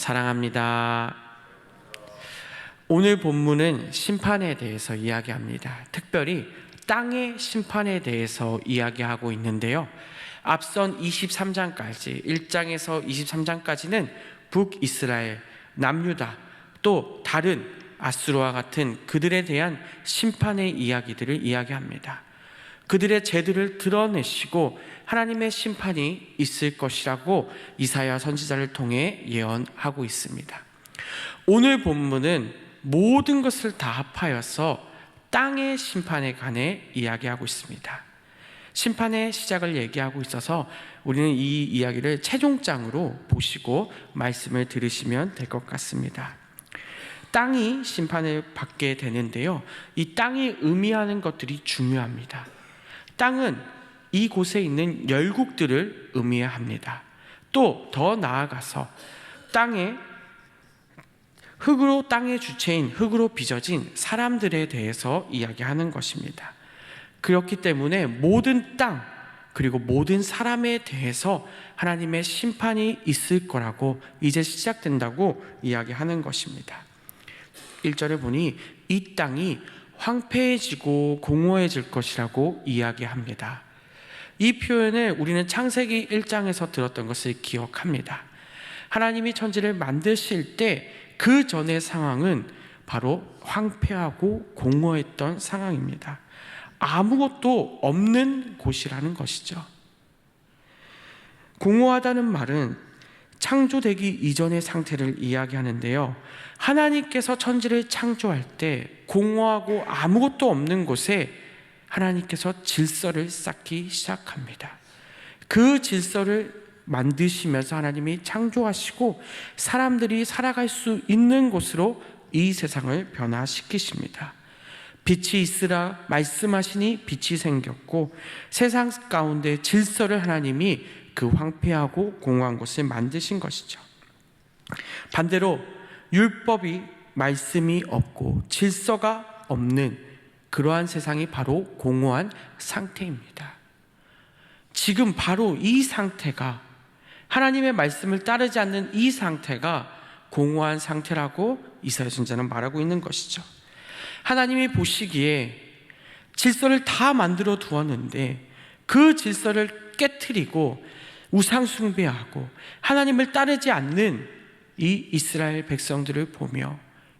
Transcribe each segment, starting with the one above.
사랑합니다. 오늘 본문은 심판에 대해서 이야기합니다. 특별히 땅의 심판에 대해서 이야기하고 있는데요. 앞선 23장까지 1장에서 23장까지는 북이스라엘, 남유다, 또 다른 아수르와 같은 그들에 대한 심판의 이야기들을 이야기합니다. 그들의 죄들을 드러내시고 하나님의 심판이 있을 것이라고 이사야 선지자를 통해 예언하고 있습니다. 오늘 본문은 모든 것을 다 합하여서 땅의 심판에 관해 이야기하고 있습니다. 심판의 시작을 얘기하고 있어서 우리는 이 이야기를 최종장으로 보시고 말씀을 들으시면 될 것 같습니다. 땅이 심판을 받게 되는데요, 이 땅이 의미하는 것들이 중요합니다. 땅은 이곳에 있는 열국들을 의미합니다. 또 더 나아가서 땅의 주체인 흙으로 빚어진 사람들에 대해서 이야기하는 것입니다. 그렇기 때문에 모든 땅 그리고 모든 사람에 대해서 하나님의 심판이 있을 거라고 이제 시작된다고 이야기하는 것입니다. 1절에 보니 이 땅이 황폐해지고 공허해질 것이라고 이야기합니다. 이 표현을 우리는 창세기 1장에서 들었던 것을 기억합니다. 하나님이 천지를 만드실 때 그 전의 상황은 바로 황폐하고 공허했던 상황입니다. 아무것도 없는 곳이라는 것이죠. 공허하다는 말은 창조되기 이전의 상태를 이야기하는데요, 하나님께서 천지를 창조할 때 공허하고 아무것도 없는 곳에 하나님께서 질서를 쌓기 시작합니다. 그 질서를 만드시면서 하나님이 창조하시고 사람들이 살아갈 수 있는 곳으로 이 세상을 변화시키십니다. 빛이 있으라 말씀하시니 빛이 생겼고 세상 가운데 질서를 하나님이 그 황폐하고 공허한 곳을 만드신 것이죠. 반대로 율법이 말씀이 없고 질서가 없는 그러한 세상이 바로 공허한 상태입니다. 지금 바로 이 상태가, 하나님의 말씀을 따르지 않는 이 상태가 공허한 상태라고 이사야 선지자는 말하고 있는 것이죠. 하나님이 보시기에 질서를 다 만들어 두었는데 그 질서를 깨트리고 우상 숭배하고 하나님을 따르지 않는 이 이스라엘 백성들을 보며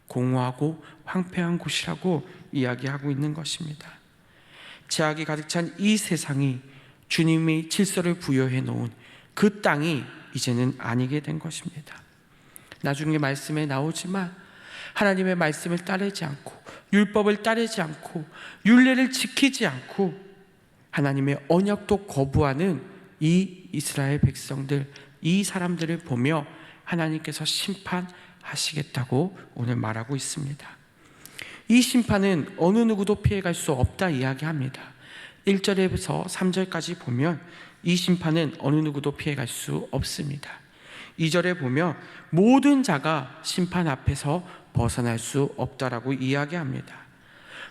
공허하고 황폐한 곳이라고 이야기하고 있는 것입니다. 죄악이 가득 찬 이 세상이 주님이 질서를 부여해 놓은 그 땅이 이제는 아니게 된 것입니다. 나중에 말씀에 나오지만 하나님의 말씀을 따르지 않고 율법을 따르지 않고 율례를 지키지 않고 하나님의 언약도 거부하는 이 이스라엘 백성들, 이 사람들을 보며 하나님께서 심판하시겠다고 오늘 말하고 있습니다. 이 심판은 어느 누구도 피해갈 수 없다 이야기합니다. 1절에서 3절까지 보면 이 심판은 어느 누구도 피해갈 수 없습니다. 2절에 보면 모든 자가 심판 앞에서 벗어날 수 없다라고 이야기합니다.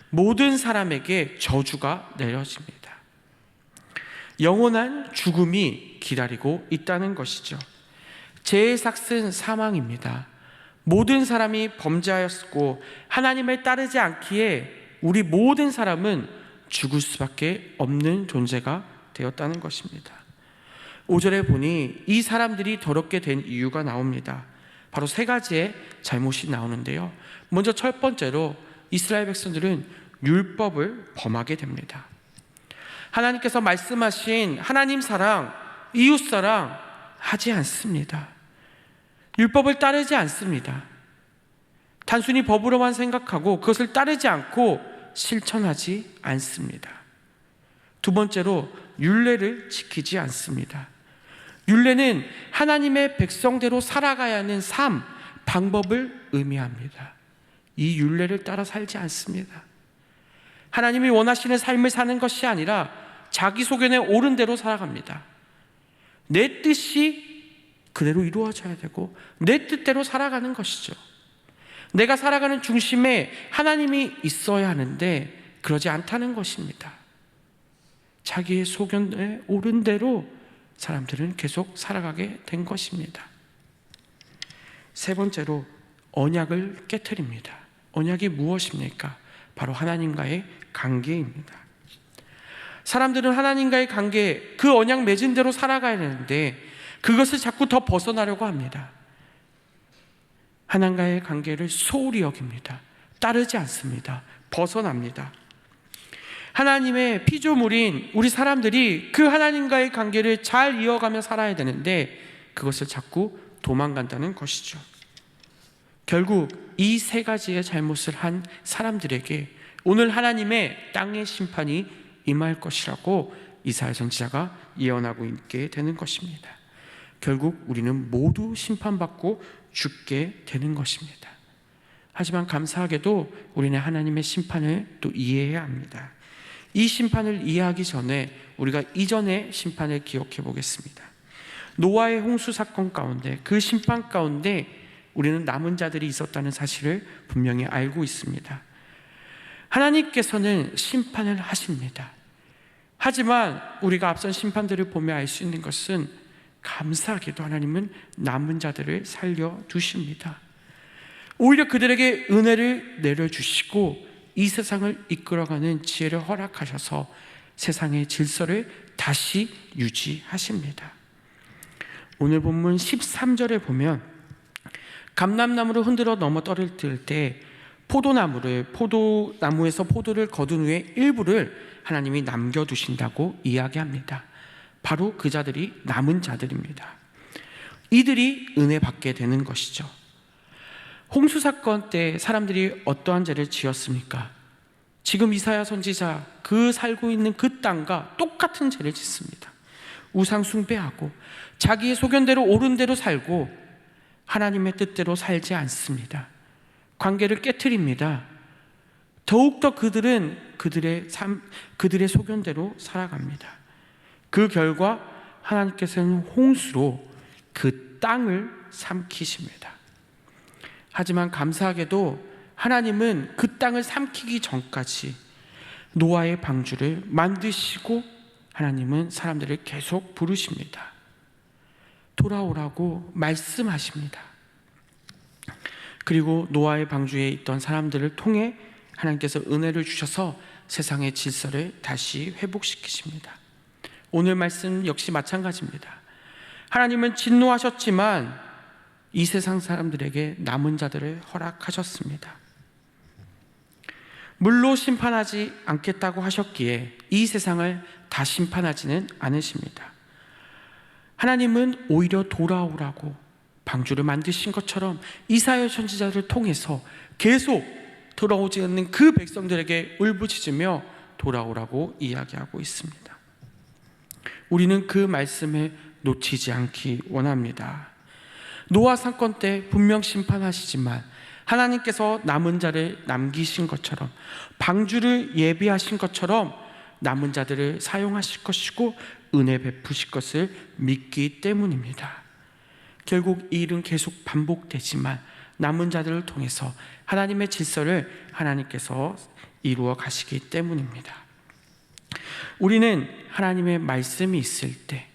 모든 사람에게 저주가 내려집니다. 영원한 죽음이 기다리고 있다는 것이죠. 죄의 삭은 사망입니다. 모든 사람이 범죄하였고 하나님을 따르지 않기에 우리 모든 사람은 죽을 수밖에 없는 존재가 되었다는 것입니다. 5절에 보니 이 사람들이 더럽게 된 이유가 나옵니다. 바로 세 가지의 잘못이 나오는데요, 먼저 첫 번째로 이스라엘 백성들은 율법을 범하게 됩니다. 하나님께서 말씀하신 하나님 사랑, 이웃 사랑 하지 않습니다. 율법을 따르지 않습니다. 단순히 법으로만 생각하고 그것을 따르지 않고 실천하지 않습니다. 두 번째로 율례를 지키지 않습니다. 율례는 하나님의 백성대로 살아가야 하는 삶, 방법을 의미합니다. 이 율례를 따라 살지 않습니다. 하나님이 원하시는 삶을 사는 것이 아니라 자기 소견에 옳은 대로 살아갑니다. 내 뜻이 그대로 이루어져야 되고 내 뜻대로 살아가는 것이죠. 내가 살아가는 중심에 하나님이 있어야 하는데 그러지 않다는 것입니다. 자기의 소견에 옳은 대로 사람들은 계속 살아가게 된 것입니다. 세 번째로 언약을 깨트립니다. 언약이 무엇입니까? 바로 하나님과의 관계입니다. 사람들은 하나님과의 관계, 그 언약 맺은 대로 살아가야 되는데 그것을 자꾸 더 벗어나려고 합니다. 하나님과의 관계를 소홀히 여깁니다. 따르지 않습니다. 벗어납니다. 하나님의 피조물인 우리 사람들이 그 하나님과의 관계를 잘 이어가며 살아야 되는데 그것을 자꾸 도망간다는 것이죠. 결국 이 세 가지의 잘못을 한 사람들에게 오늘 하나님의 땅의 심판이 임할 것이라고 이사야 선지자가 예언하고 있게 되는 것입니다. 결국 우리는 모두 심판받고 죽게 되는 것입니다. 하지만 감사하게도 우리는 하나님의 심판을 또 이해해야 합니다. 이 심판을 이해하기 전에 우리가 이전의 심판을 기억해 보겠습니다. 노아의 홍수 사건 가운데, 그 심판 가운데 우리는 남은 자들이 있었다는 사실을 분명히 알고 있습니다. 하나님께서는 심판을 하십니다. 하지만 우리가 앞선 심판들을 보며 알 수 있는 것은 감사하게도 하나님은 남은 자들을 살려두십니다. 오히려 그들에게 은혜를 내려주시고 이 세상을 이끌어가는 지혜를 허락하셔서 세상의 질서를 다시 유지하십니다. 오늘 본문 13절에 보면 감람나무를 흔들어 넘어 떨어뜨릴 때 포도나무에서 포도를 거둔 후에 일부를 하나님이 남겨두신다고 이야기합니다. 바로 그 자들이 남은 자들입니다. 이들이 은혜 받게 되는 것이죠. 홍수 사건 때 사람들이 어떠한 죄를 지었습니까? 지금 이사야 선지자 그 살고 있는 그 땅과 똑같은 죄를 짓습니다. 우상 숭배하고 자기의 소견대로 옳은 대로 살고 하나님의 뜻대로 살지 않습니다. 관계를 깨트립니다. 더욱더 그들은 그들의 소견대로 살아갑니다. 그 결과 하나님께서는 홍수로 그 땅을 삼키십니다. 하지만 감사하게도 하나님은 그 땅을 삼키기 전까지 노아의 방주를 만드시고 하나님은 사람들을 계속 부르십니다. 돌아오라고 말씀하십니다. 그리고 노아의 방주에 있던 사람들을 통해 하나님께서 은혜를 주셔서 세상의 질서를 다시 회복시키십니다. 오늘 말씀 역시 마찬가지입니다. 하나님은 진노하셨지만 이 세상 사람들에게 남은 자들을 허락하셨습니다. 물로 심판하지 않겠다고 하셨기에 이 세상을 다 심판하지는 않으십니다. 하나님은 오히려 돌아오라고 방주를 만드신 것처럼 이사야 선지자를 통해서 계속 돌아오지 않는 그 백성들에게 울부짖으며 돌아오라고 이야기하고 있습니다. 우리는 그 말씀을 놓치지 않기 원합니다. 노아 사건 때 분명 심판하시지만 하나님께서 남은 자를 남기신 것처럼 방주를 예비하신 것처럼 남은 자들을 사용하실 것이고 은혜 베푸실 것을 믿기 때문입니다. 결국 이 일은 계속 반복되지만 남은 자들을 통해서 하나님의 질서를 하나님께서 이루어 가시기 때문입니다. 우리는 하나님의 말씀이 있을 때,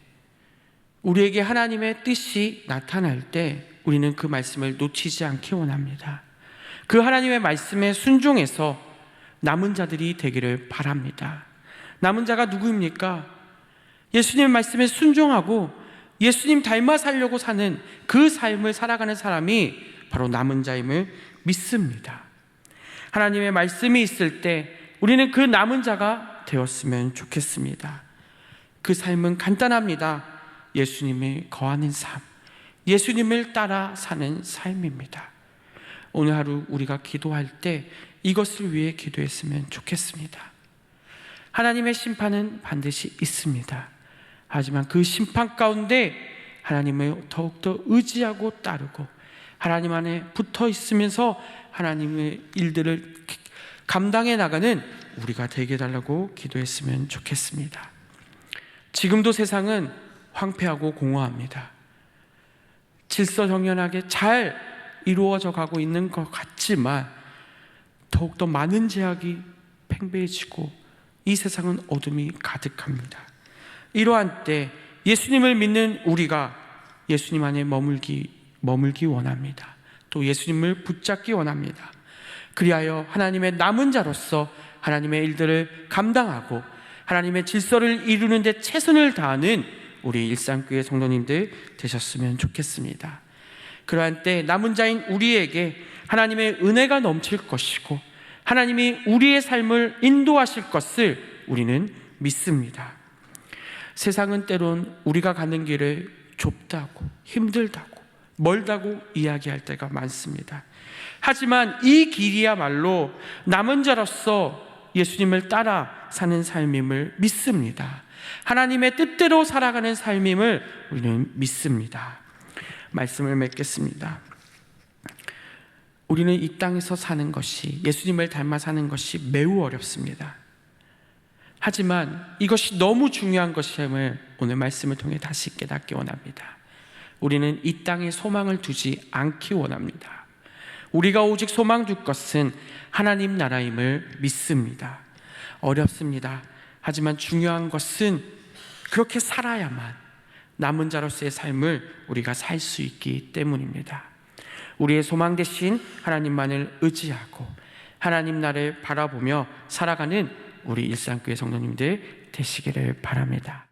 우리에게 하나님의 뜻이 나타날 때 우리는 그 말씀을 놓치지 않기 원합니다. 그 하나님의 말씀에 순종해서 남은 자들이 되기를 바랍니다. 남은 자가 누구입니까? 예수님의 말씀에 순종하고 예수님 닮아 살려고 사는 그 삶을 살아가는 사람이 바로 남은 자임을 믿습니다. 하나님의 말씀이 있을 때 우리는 그 남은 자가 되었으면 좋겠습니다. 그 삶은 간단합니다. 예수님이 거하는 삶, 예수님을 따라 사는 삶입니다. 오늘 하루 우리가 기도할 때 이것을 위해 기도했으면 좋겠습니다. 하나님의 심판은 반드시 있습니다. 하지만 그 심판 가운데 하나님을 더욱더 의지하고 따르고 하나님 안에 붙어 있으면서 하나님의 일들을 감당해 나가는 우리가 되게 해달라고 기도했으면 좋겠습니다. 지금도 세상은 황폐하고 공허합니다. 질서정연하게 잘 이루어져 가고 있는 것 같지만 더욱더 많은 제약이 팽배해지고 이 세상은 어둠이 가득합니다. 이러한 때 예수님을 믿는 우리가 예수님 안에 머물기 원합니다. 또 예수님을 붙잡기 원합니다. 그리하여 하나님의 남은 자로서 하나님의 일들을 감당하고 하나님의 질서를 이루는 데 최선을 다하는 우리 일상교회 성도님들 되셨으면 좋겠습니다. 그러한 때 남은 자인 우리에게 하나님의 은혜가 넘칠 것이고 하나님이 우리의 삶을 인도하실 것을 우리는 믿습니다. 세상은 때론 우리가 가는 길을 좁다고, 힘들다고, 멀다고 이야기할 때가 많습니다. 하지만 이 길이야말로 남은 자로서 예수님을 따라 사는 삶임을 믿습니다. 하나님의 뜻대로 살아가는 삶임을 우리는 믿습니다. 말씀을 맺겠습니다. 우리는 이 땅에서 사는 것이, 예수님을 닮아 사는 것이 매우 어렵습니다. 하지만 이것이 너무 중요한 것임을 오늘 말씀을 통해 다시 깨닫기 원합니다. 우리는 이 땅에 소망을 두지 않기 원합니다. 우리가 오직 소망 둘 것은 하나님 나라임을 믿습니다. 어렵습니다. 하지만 중요한 것은 그렇게 살아야만 남은 자로서의 삶을 우리가 살 수 있기 때문입니다. 우리의 소망 대신 하나님만을 의지하고 하나님 나라를 바라보며 살아가는 우리 일상교회 성도님들 되시기를 바랍니다.